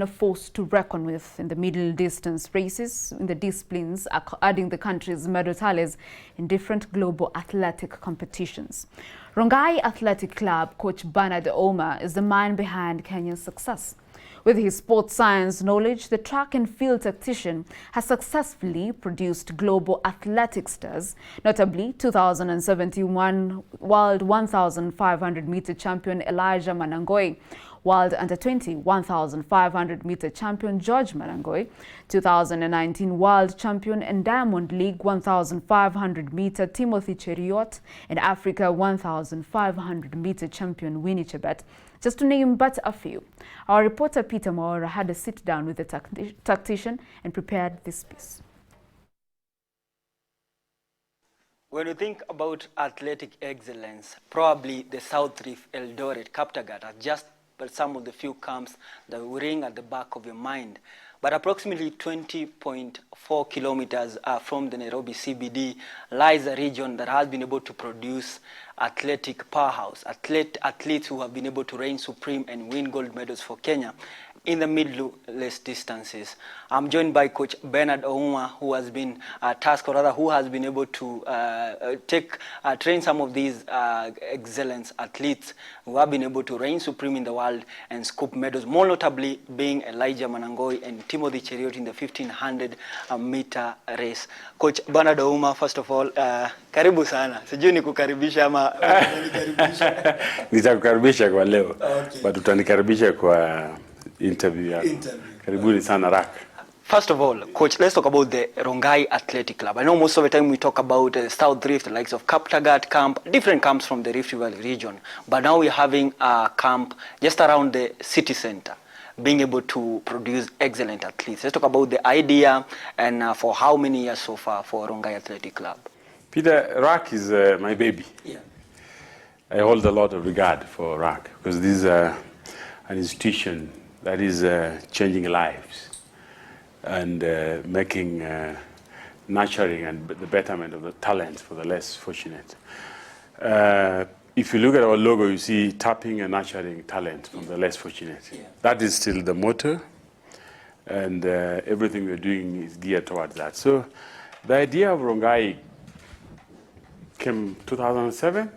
A force to reckon with in the middle distance races in the disciplines, adding the country's medal tallies in different global athletic competitions. Rongai Athletic Club coach Bernard Ouma is the man behind Kenya's success. With his sports science knowledge, the track and field tactician has successfully produced global athletic stars, notably 2071 World 1,500-meter champion Elijah Manangoi, World Under-20 1,500-meter champion George Manangoi, 2019 World Champion and Diamond League 1,500-meter Timothy Cheriot, and Africa 1,500-meter champion Winnie Chebet, just to name but a few. Our reporter Peter Maura had a sit-down with the tactician and prepared this piece. When you think about athletic excellence, probably the South Reef, Eldoret, Kaptagat are just some of the few camps that will ring at the back of your mind. But approximately 20.4 kilometers from the Nairobi CBD lies a region that has been able to produce athletic powerhouse, athletes who have been able to reign supreme and win gold medals for Kenya in the middle-less distances. I'm joined by Coach Bernard Ouma, who has been tasked, or rather, who has been able to train some of these excellent athletes who have been able to reign supreme in the world and scoop medals, more notably being Elijah Manangoi and Timothy Cheriot in the 1,500-meter race. Coach Bernard Ouma, first of all, karibu sana. Sijui nikukaribisha ama unikaribisha. Nitakukaribisha kwa leo, but utanikaribisha kwa interview. Karibuni sana Rak. First of all, Coach, let's talk about the Rongai Athletic Club. I know most of the time we talk about South Rift, the likes of Kaptagat camp, different camps from the Rift Valley region. But now we're having a camp just around the city center, being able to produce excellent athletes. Let's talk about the idea and for how many years so far for Rongai Athletic Club. Peter, Rak is my baby. Yeah. I hold a lot of regard for Rak because this is an institution that is changing lives and making nurturing and the betterment of the talents for the less fortunate. If you look at our logo, you see tapping and nurturing talent from the less fortunate. Yeah. That is still the motto, and everything we're doing is geared towards that. So the idea of Rongai came 2007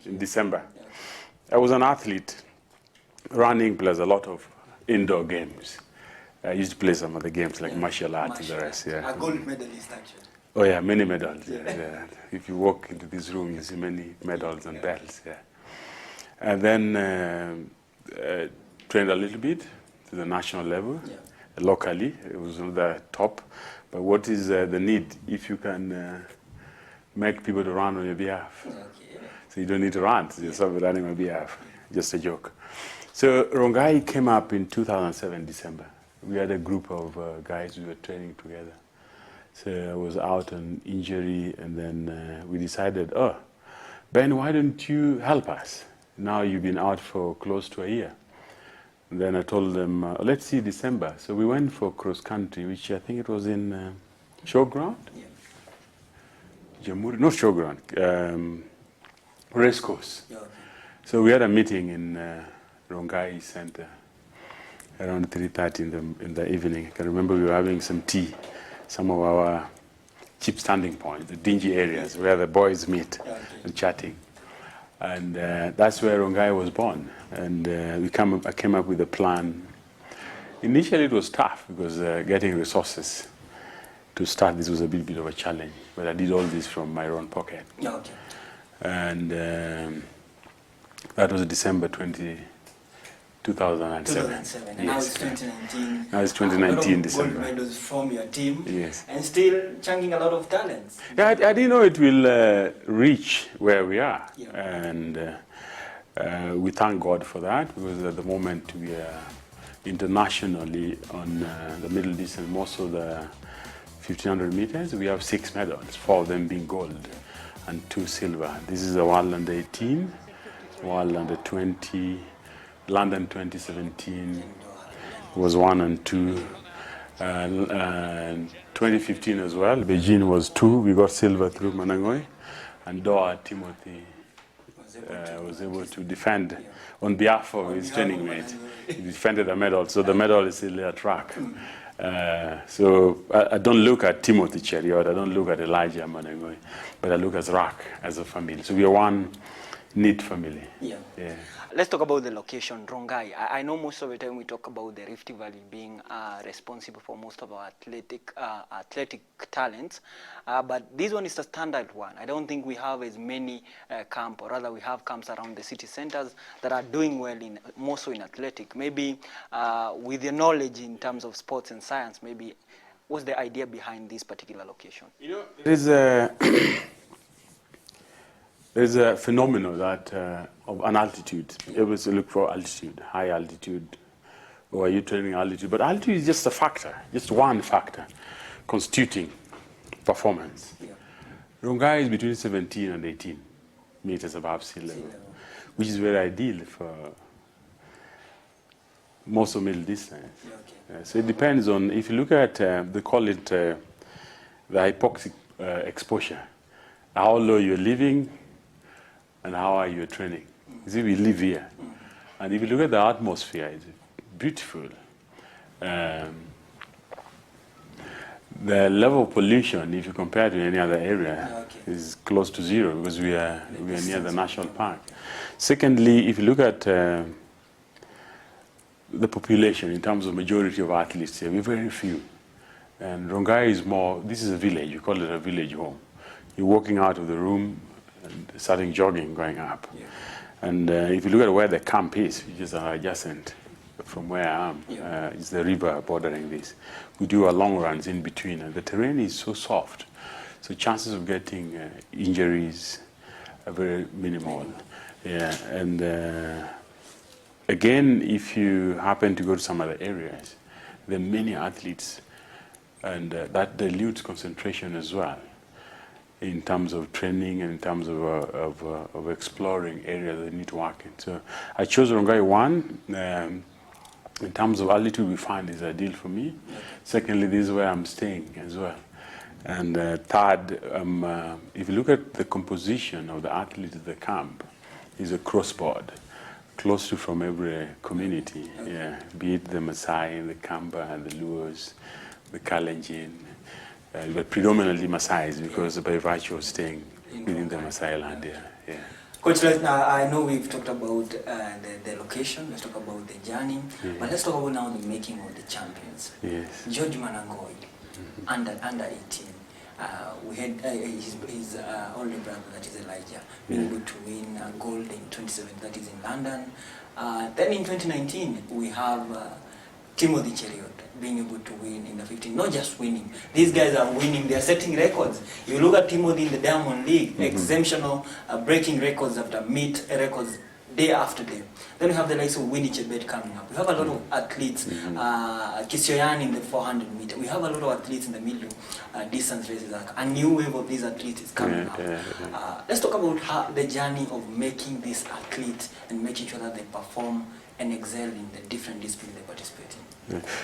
in December. I was an athlete running plus a lot of indoor games. I used to play some of the games like martial arts and the rest. Yeah. A gold medalist, actually. Oh yeah, many medals. Yeah. If you walk into this room, you see many medals and belts. Yeah. And then trained a little bit to the national level. Yeah. Locally, it was not the top. But what is the need if you can make people to run on your behalf? Okay. So you don't need to run. So you're somebody running on your behalf. Just a joke. So Rongai came up in 2007, December. We had a group of guys who were training together. So I was out on injury, and then we decided, oh, Ben, why don't you help us? Now you've been out for close to a year. And then I told them, let's see December. So we went for cross country, which I think it was in showground? Yeah. Jamhuri, not showground, race course. Yeah, okay. So we had a meeting in Rongai Center around 3:30 in the evening. I can remember we were having some tea, some of our cheap standing points, the dingy areas where the boys meet and chatting. And that's where Rongai was born. And I came up with a plan. Initially it was tough because getting resources to start this was a bit of a challenge. But I did all this from my own pocket. Okay. And that was December 2007. 2007. And yes. Now it's 2019. Now it's 2019 December. Gold medals from your team. Yes. And still chunking a lot of talents. Yeah, I didn't know it will reach where we are. Yeah. And we thank God for that, because at the moment we are internationally on the middle distance, most of the 1,500 meters, we have 6 medals, 4 of them being gold and 2 silver. This is the World Under 18, World Under 20, London 2017 was 1 and 2, and 2015 as well. Beijing was 2. We got silver through Manangoi, and Doha Timothy was able to defend on behalf of his training mate. He defended the medal, so the medal is still at track. So I don't look at Timothy Cheriot, I don't look at Elijah Manengoi, but I look at RAC as a family. So we are one neat family. Yeah. Let's talk about the location, Rongai. I know most of the time we talk about the Rift Valley being responsible for most of our athletic talents, but this one is a standard one. I don't think we have as many camps, or rather we have camps around the city centers that are doing well, more so in athletic. Maybe with your knowledge in terms of sports and science, maybe what's the idea behind this particular location? You know, there's a phenomenon that of an altitude. You always look for altitude, high altitude, or are you training altitude? But altitude is just a factor, just one factor constituting performance. Yeah. Rongai is between 17 and 18 meters above sea level, which is very ideal for most of middle distance. Okay. So it depends on, if you look at, they call it the hypoxic exposure, how low you're living and how are you training. You see, we live here. And if you look at the atmosphere, it's beautiful. The level of pollution, if you compare to any other area, is close to zero because we are near the national park. Secondly, if you look at the population in terms of majority of athletes here, we're very few. And Rongai is more, this is a village, you call it a village home. You're walking out of the room and starting jogging, going up. Yeah. And if you look at where the camp is, which is adjacent from where I am, it's the river bordering this. We do our long runs in between, and the terrain is so soft, so chances of getting injuries are very minimal. Yeah, and again, if you happen to go to some other areas, there are many athletes, and that dilutes concentration as well, in terms of training and in terms of exploring areas they need to work in. So I chose Rongai 1. In terms of altitude, we find is ideal for me. Secondly, this is where I'm staying as well. And third, if you look at the composition of the athletes at the camp, is a crossboard, close to from every community. Yeah, be it the Maasai, the Kamba, the Luos, the Kalenjin. But predominantly Maasais, because by virtue of staying within the Maasai land. Yeah. Coach, I know we've talked about the location, let's talk about the journey, but let's talk about now the making of the champions. Yes. George Manangoi, under 18. We had his older brother, that is Elijah, being able to win gold in 27, that is in London. Then in 2019, we have Timothy Cheriot being able to win in the 15, not just winning. These guys are winning, they are setting records. You look at Timothy in the Diamond League, exemptional, breaking records after meet records day after day. Then we have the likes of Winnie Chebet coming up. We have a lot of athletes, Kisioyan in the 400 meter. We have a lot of athletes in the middle distance races. A new wave of these athletes is coming up. Let's talk about the journey of making these athletes and making sure that they perform and excel in the different disciplines they participate in.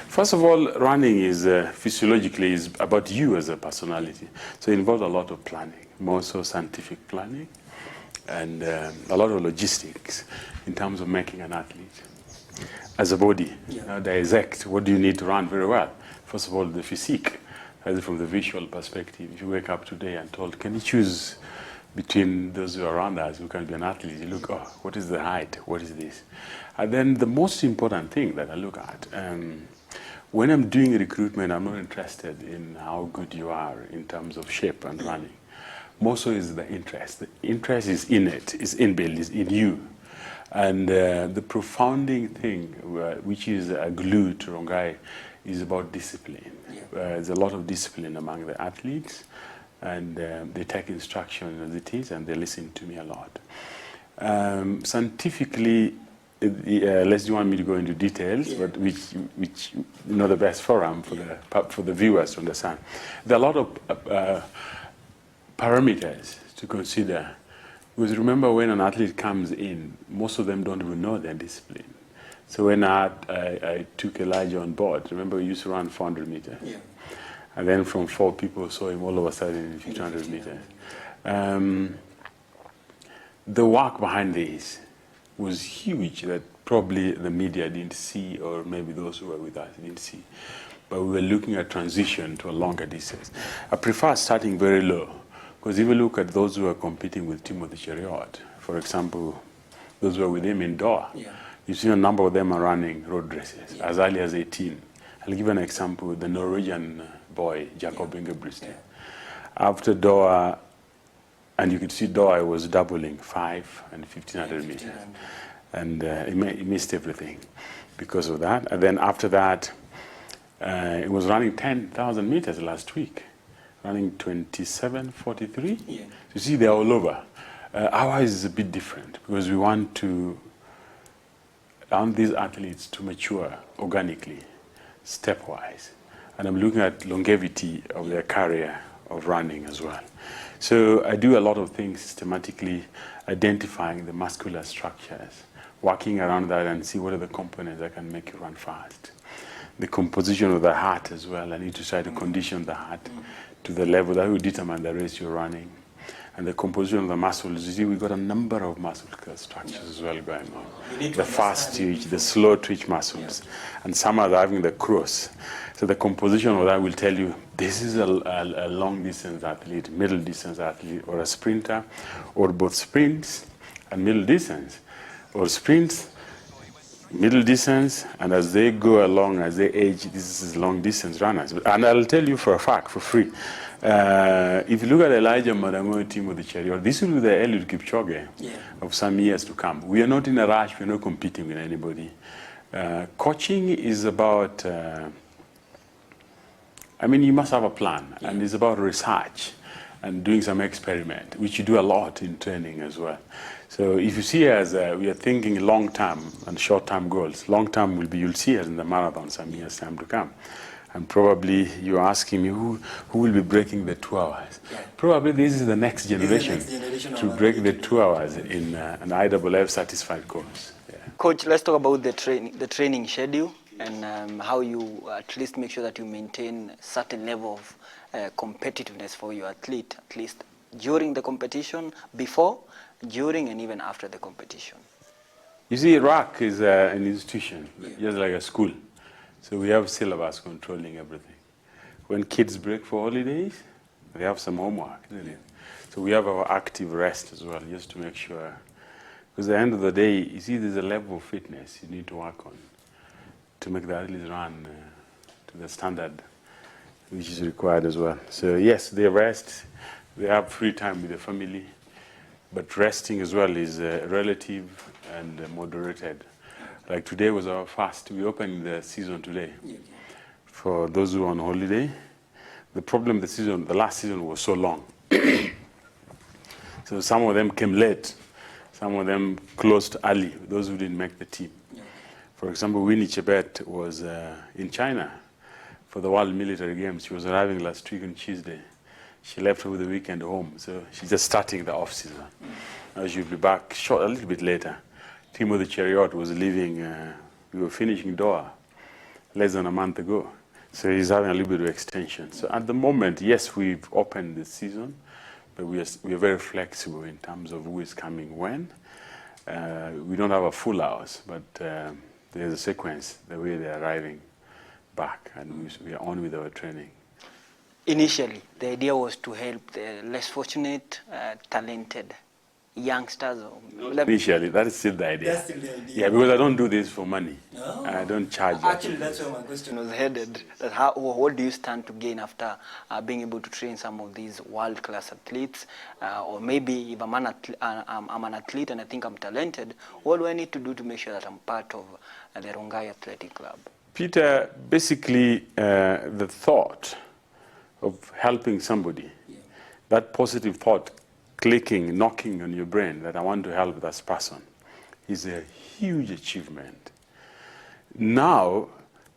First of all, running is physiologically is about you as a personality. So it involves a lot of planning, more so scientific planning, and a lot of logistics in terms of making an athlete. As a body, dissect what do you need to run very well. First of all, the physique, from the visual perspective. If you wake up today and told, can you choose between those who are around us who can be an athlete, you look, oh, what is the height? What is this? And then the most important thing that I look at, when I'm doing recruitment, I'm not interested in how good you are in terms of shape and running. More so is the interest. The interest is innate, is inbuilt, is in you. And the profounding thing, which is a glue to Rongai, is about discipline. There's a lot of discipline among the athletes, and they take instruction as it is, and they listen to me a lot. Scientifically, unless you want me to go into details, but which not the best forum for the viewers to understand. There are a lot of parameters to consider. Because remember, when an athlete comes in, most of them don't even know their discipline. So when I took Elijah on board, remember we used to run 400 meters. Yeah. And then from 4 people saw him all of a sudden in 1,500 meters. the work behind this was huge that probably the media didn't see, or maybe those who were with us didn't see. But we were looking at transition to a longer distance. I prefer starting very low, because if you look at those who are competing with Timothy Cheruiyot, for example, those who are with him in Doha, you see a number of them are running road races as early as 18. I'll give an example, the Norwegian boy, Jakob Ingebrigtsen. After Doha, and you could see Doha was doubling 5 and 1500 meters. And he missed everything because of that. And then after that, it was running 10,000 meters last week, running 27:43. You see, they're all over. Ours is a bit different because we want these athletes to mature organically, stepwise. And I'm looking at longevity of their career of running as well. So I do a lot of things systematically, identifying the muscular structures, working around that and see what are the components that can make you run fast. The composition of the heart as well. I need to try to condition the heart to the level that will determine the race you're running. And the composition of the muscles. You see, we've got a number of muscle structures as well going on. The fast twitch, the slow twitch muscles, and some are having the cross. So the composition of that will tell you this is a long distance athlete, middle distance athlete, or a sprinter, or both sprints and middle distance, or sprints, middle distance, and as they go along, as they age, this is long distance runners. And I'll tell you for a fact, for free, if you look at Elijah Madango's team with the Cheruiyot, this will be the Eliud Kipchoge of some years to come. We are not in a rush, we're not competing with anybody. Coaching is about, you must have a plan, and it's about research and doing some experiment, which you do a lot in training as well. So if you see us, we are thinking long-term and short-term goals. Long-term will be, you'll see us in the marathon some years' time to come. And probably you're asking me, who will be breaking the 2 hours? Probably this is the next generation to break the 2 hours in an IAAF certified course. Coach, let's talk about the training schedule and how you at least make sure that you maintain a certain level of competitiveness for your athlete, at least during the competition, before, during, and even after the competition. You see, RAC is an institution, just like a school. So we have syllabus controlling everything. When kids break for holidays, they have some homework, isn't it? So we have our active rest as well, just to make sure. Because at the end of the day, you see, there's a level of fitness you need to work on to make the athletes run to the standard which is required as well. So yes, they rest, they have free time with the family, but resting as well is relative and moderated. Like today was our fast. We opened the season today for those who are on holiday. The problem, the last season was so long. So some of them came late. Some of them closed early, those who didn't make the team. For example, Winnie Chebet was in China for the World Military Games. She was arriving last week on Tuesday. She left over the weekend home, so she's just starting the off-season. Now she'll be back a little bit later. Timothy Cheruiyot was leaving, we were finishing Doha less than a month ago. So he's having a little bit of extension. So at the moment, yes, we've opened the season, but we are very flexible in terms of who is coming when. We don't have a full hours, but there's a sequence, the way they're arriving back, and we are on with our training. Initially, the idea was to help the less fortunate, talented youngsters. Initially, that is still the idea. That's still the idea. Yeah, because I don't do this for money. No. I don't charge. Actually, that's where my question was headed. That what do you stand to gain after being able to train some of these world-class athletes? Or maybe if I'm an athlete and I think I'm talented, what do I need to do to make sure that I'm part of the Rongai Athletic Club? Peter, basically, the thought of helping somebody, that positive thought clicking, knocking on your brain that I want to help this person is a huge achievement. Now,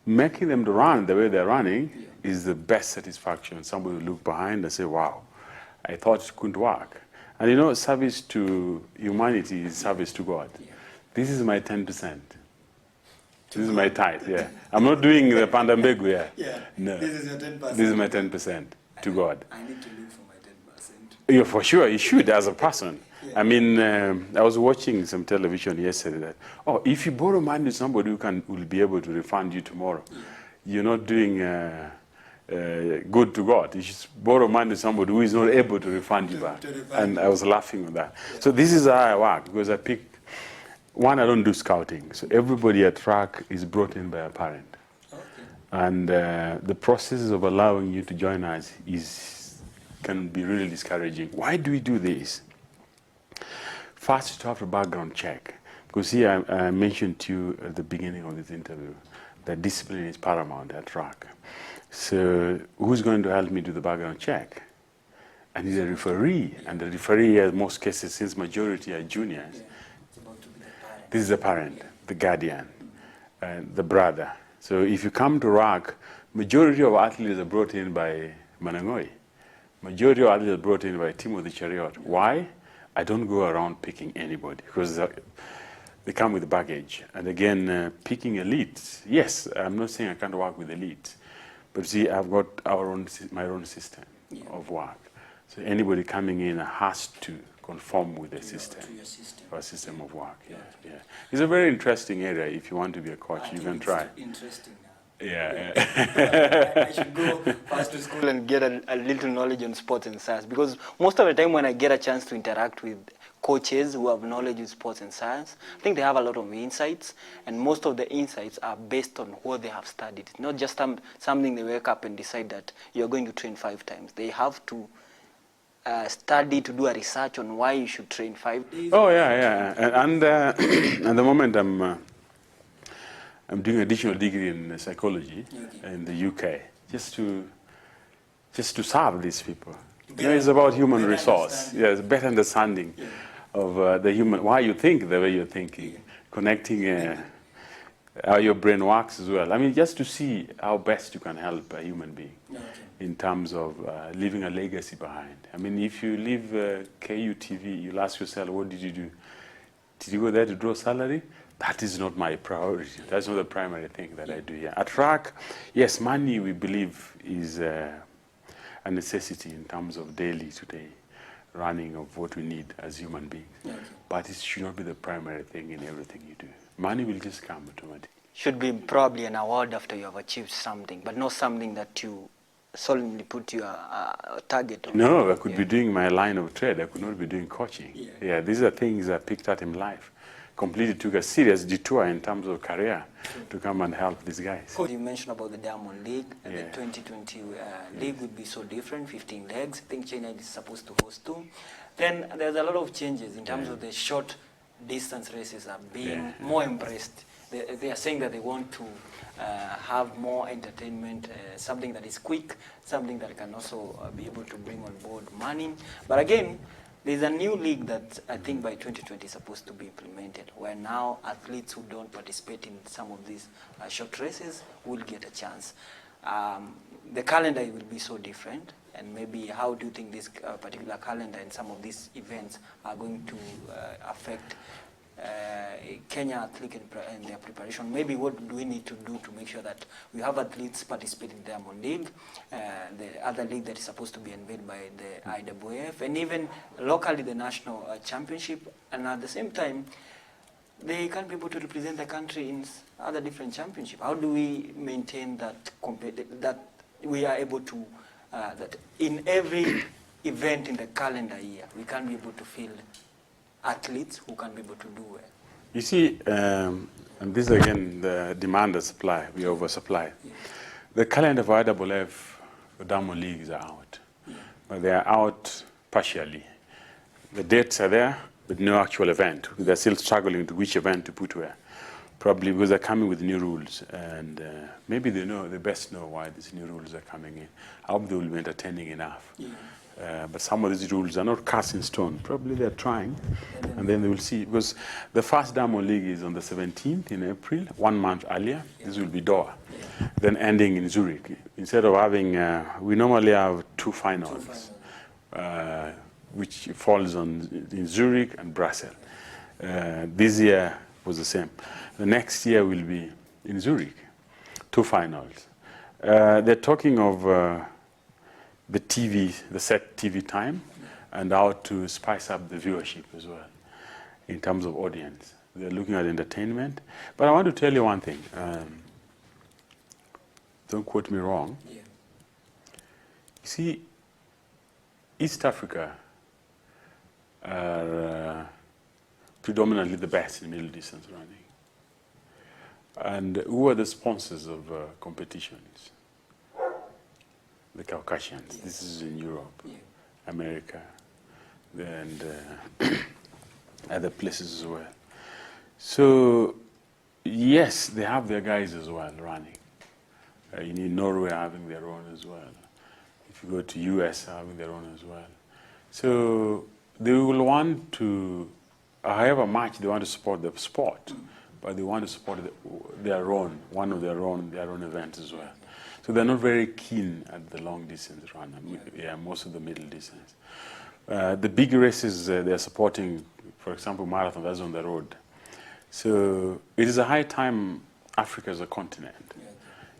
making them to run the way they're running is the best satisfaction. Somebody will look behind and say, wow, I thought it couldn't work. And you know, service to humanity is service to God. This is my 10%. This is my tithe, yeah. I'm not doing the Pandambegu, yeah. No. This is your 10%. This is my 10% to God. I need to look for my 10%. Yeah, for sure, you should as a person. I mean, I was watching some television yesterday that, oh, if you borrow money to somebody who will be able to refund you tomorrow, you're not doing good to God. You should borrow money to somebody who is not able to refund you back. And I was laughing at that. Yeah. So this is how I work, because I pick, one, I don't do scouting. So everybody at track is brought in by a parent. Okay. And the process of allowing you to join us can be really discouraging. Why do we do this? First, you have a background check. Because here I mentioned to you at the beginning of this interview that discipline is paramount at track. So who's going to help me do the background check? I need a referee, and the referee, in most cases, since majority are juniors, this is the parent, the guardian, and the brother. So if you come to RAC, majority of athletes are brought in by Manangoi. Majority of athletes are brought in by Timothy Chariot. Why? I don't go around picking anybody, because they come with baggage. And again, picking elites, yes, I'm not saying I can't work with elites, but see, I've got my own system of work. So anybody coming in has to conform with the system, our system of work. Yeah. It's a very interesting area. If you want to be a coach, you can try. Interesting. Yeah. I should go first to school and get a little knowledge on sports and science, because most of the time when I get a chance to interact with coaches who have knowledge in sports and science, I think they have a lot of insights, and most of the insights are based on what they have studied. Not just something they wake up and decide that you're going to train 5 times. They have to study, to do a research on why you should train 5 days. Oh yeah. And at the moment I'm doing an additional degree in psychology in the UK, just to serve these people. It's about human resource. It's better understanding of the human, why you think the way you're thinking, connecting how your brain works as well. I mean, just to see how best you can help a human being in terms of leaving a legacy behind. I mean, if you leave KUTV, you'll ask yourself, what did you do? Did you go there to draw salary? That is not my priority. That's not the primary thing that I do here. At RAC, yes, money we believe is a necessity in terms of day-to-day running of what we need as human beings. But it should not be the primary thing in everything you do. Money will just come automatically. Should be probably an award after you have achieved something, but not something that you solemnly put your target on. No, I could be doing my line of trade. I could not be doing coaching. These are things I picked up in life. Completely took a serious detour in terms of career to come and help these guys. You mentioned about the Diamond League. The 2020 league would be so different, 15 legs. I think China is supposed to host 2. Then there's a lot of changes in terms of the short distance races are being more embraced. They are saying that they want to have more entertainment, something that is quick, something that can also be able to bring on board money. But again, there's a new league that I think by 2020 is supposed to be implemented, where now athletes who don't participate in some of these short races will get a chance. The calendar will be so different, and maybe how do you think this particular calendar and some of these events are going to affect Kenya athletes and their preparation? Maybe what do we need to do to make sure that we have athletes participating in the Diamond League, the other league that is supposed to be unveiled by the IWF, and even locally the national championship, and at the same time they can't be able to represent the country in other different championships. How do we maintain that that we are able to that in every event in the calendar year we can be able to field athletes who can be able to do well? You see, and this again, the demand and supply, we oversupply. The calendar for IWF, the Diamond Leagues are out, but they are out partially. The dates are there, but no actual event. They're still struggling to which event to put where. Probably because they're coming with new rules, and maybe they best know why these new rules are coming in. I hope they will be entertaining enough. But some of these rules are not cast in stone. Probably they're trying, and then they will see. Because the first Diamond League is on the 17th in April, 1 month earlier. This will be Doha. Then ending in Zurich. Instead of having, we normally have 2 finals, which falls in Zurich and Brussels. This year was the same. The next year will be in Zurich, 2 finals. They're talking of the set TV time, and how to spice up the viewership as well in terms of audience. They're looking at entertainment. But I want to tell you one thing. Don't quote me wrong. Yeah. You see, East Africa are predominantly the best in middle distance running. And who are the sponsors of competitions? The Caucasians. Yes. This is in Europe, Yeah. America, and other places as well. So, yes, they have their guys as well running. In Norway having their own as well. If you go to US, having their own as well. So they will want to, however much they want to support the sport, but they want to support their own, one of their own events as well. So they're not very keen at the long distance run. Yeah, most of the middle distance. The big races they're supporting, for example, marathon, that's on the road. So it is a high time Africa as a continent.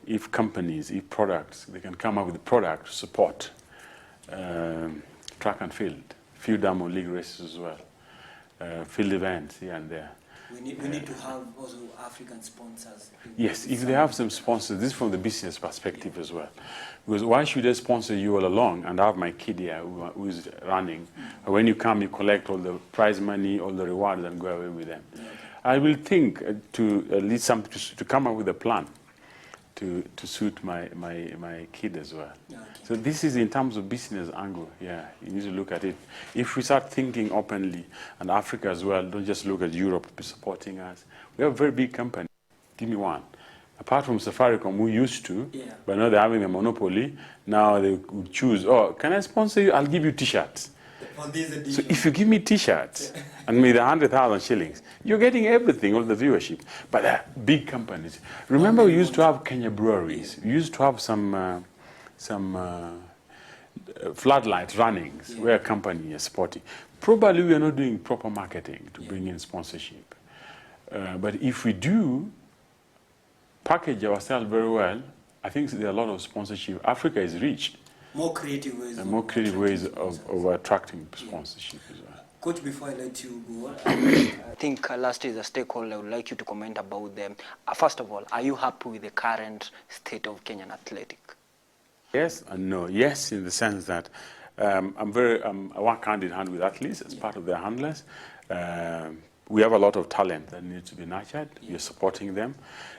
If companies, if products, they can come up with a product to support track and field diamond league races as well, field events here and there. We need to have also African sponsors. Yes, if they have some sponsors, this is from the business perspective as well. Because why should I sponsor you all along and have my kid here who is running? When you come, you collect all the prize money, all the rewards, and go away with them. I will think to at least to come up with a plan to suit my kid as well. Okay. So this is in terms of business angle. Yeah, you need to look at it. If we start thinking openly, and Africa as well, don't just look at Europe supporting us. We have a very big company. Give me one. Apart from Safaricom, who used to, but now they're having a monopoly. Now they would choose, oh, can I sponsor you? I'll give you T-shirts. So if you give me T-shirts and me the 100,000 shillings, you're getting everything, all the viewership. But big companies. Remember, we used to have Kenya breweries. We used to have some floodlight runnings where a company is supporting. Probably we are not doing proper marketing to bring in sponsorship. But if we do package ourselves very well, I think there are a lot of sponsorship. Africa is rich. More creative ways. More creative ways of attracting sponsorship as well. Coach, before I let you go, I think last is a stakeholder. I would like you to comment about them. First of all, are you happy with the current state of Kenyan athletic? Yes and no. Yes, in the sense that I work hand in hand with athletes as part of their handlers. We have a lot of talent that needs to be nurtured. We are supporting them.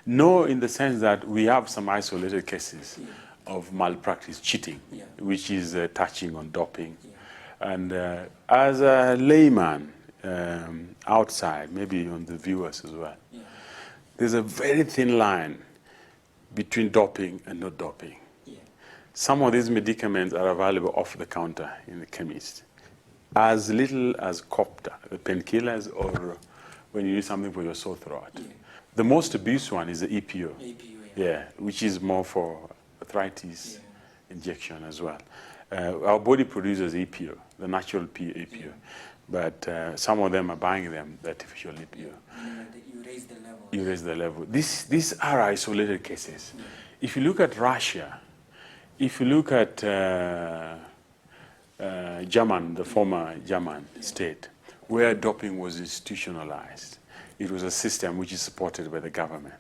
No, in the sense that we have some isolated cases of malpractice, cheating, which is touching on doping. And as a layman outside, maybe on the viewers as well, there's a very thin line between doping and not doping. Some of these medicaments are available off the counter in the chemist. As little as Copta, the painkillers, or when you need something for your sore throat. The most abused one is the EPO, which is more for arthritis injection as well. Our body produces EPO, the natural EPO, but some of them are buying them, the artificial EPO. You raise the level. You raise the level. These are isolated cases. If you look at Russia, if you look at German, the former German state, where doping was institutionalized, it was a system which is supported by the government.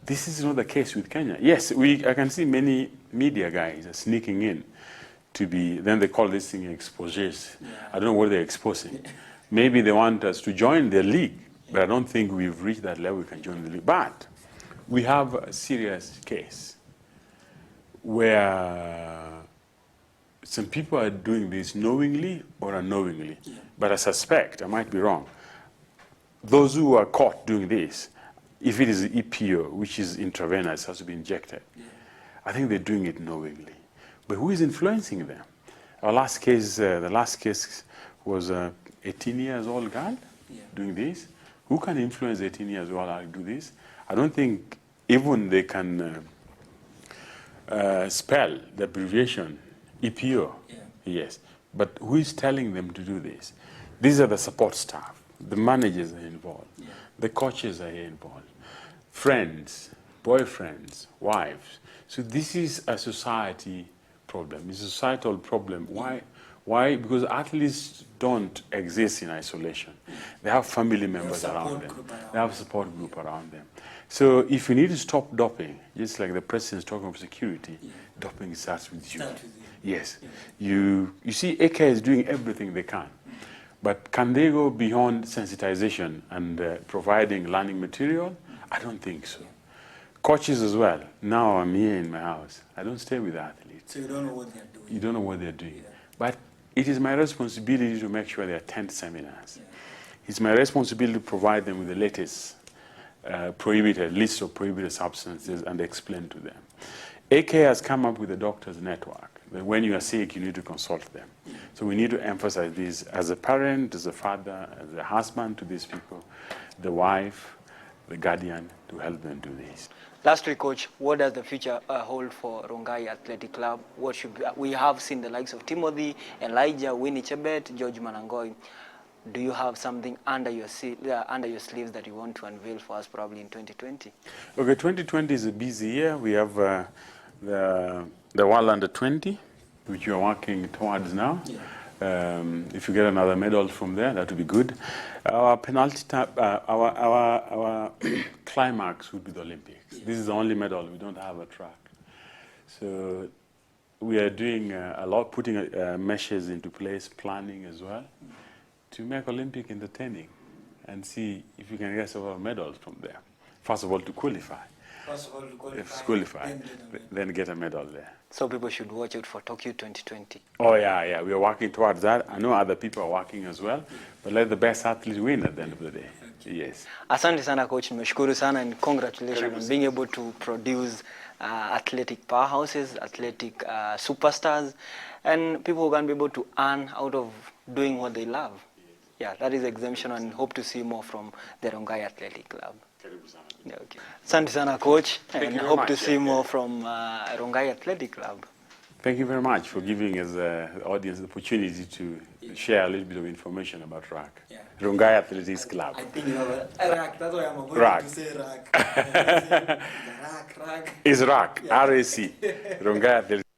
This is not the case with Kenya. Yes, I can see many media guys are sneaking in to be, then they call this thing exposés. I don't know what they're exposing. Maybe they want us to join their league, but I don't think we've reached that level we can join the league. But we have a serious case where some people are doing this knowingly or unknowingly. But I suspect, I might be wrong, those who are caught doing this, if it is EPO, which is intravenous, has to be injected, I think they're doing it knowingly. But who is influencing them? Our last case, the last case was a 18 years old girl doing this. Who can influence 18 years old to do this? I don't think even they can spell the abbreviation EPO. Yes. But who is telling them to do this? These are the support staff. The managers are involved. The coaches are involved. Friends, boyfriends, wives. So this is a society problem. It's a societal problem. Why Why? Because athletes don't exist in isolation. They have family members around them. They have a support group around them. So if you need to stop doping, just like the president is talking of security, doping starts with you. Yes. You see, AK is doing everything they can. But can they go beyond sensitization and providing learning material? I don't think so. Coaches as well. Now I'm here in my house. I don't stay with athletes. So you don't know what they're doing. You don't know what they're doing. But it is my responsibility to make sure they attend seminars. It's my responsibility to provide them with the latest prohibited list of prohibited substances and explain to them. AK has come up with a doctor's network. That when you are sick, you need to consult them. So we need to emphasize this as a parent, as a father, as a husband to these people, the wife, the guardian, to help them do this. Lastly, Coach, what does the future hold for Rongai Athletic Club? What should we have seen the likes of Timothy, Elijah, Winnie Chebet, George Manangoi. Do you have something under your sleeves that you want to unveil for us probably in 2020? Okay, 2020 is a busy year. We have the World Under 20, which we are working towards now. If you get another medal from there, that would be good. Our penalty our climax would be the Olympics. This is the only medal we don't have a track. So we are doing a lot, putting measures into place, planning as well, to make Olympic entertaining and see if we can get several medals from there. First of all, to qualify. Then get a medal there. So people should watch out for Tokyo 2020. Oh yeah, we are working towards that. I know other people are working as well, but let the best athlete win at the end of the day. Yes. Asante sana coach, nimeshukuru sana and congratulations on being able to produce athletic powerhouses, athletic superstars, and people who can be able to earn out of doing what they love. Yeah, that is exemption, and hope to see more from the Rongai Athletic Club. Okay. Asante sana coach, and hope to see more from Rongai Athletic Club. Thank you very much for giving us the audience the opportunity to share a little bit of information about RAC. Yeah. Rongai Athletics Club. I think you have a RAC, that's why I'm avoiding RAC. to say RAC. RAC. It's RAC, R-A-C, Rongai Athletics.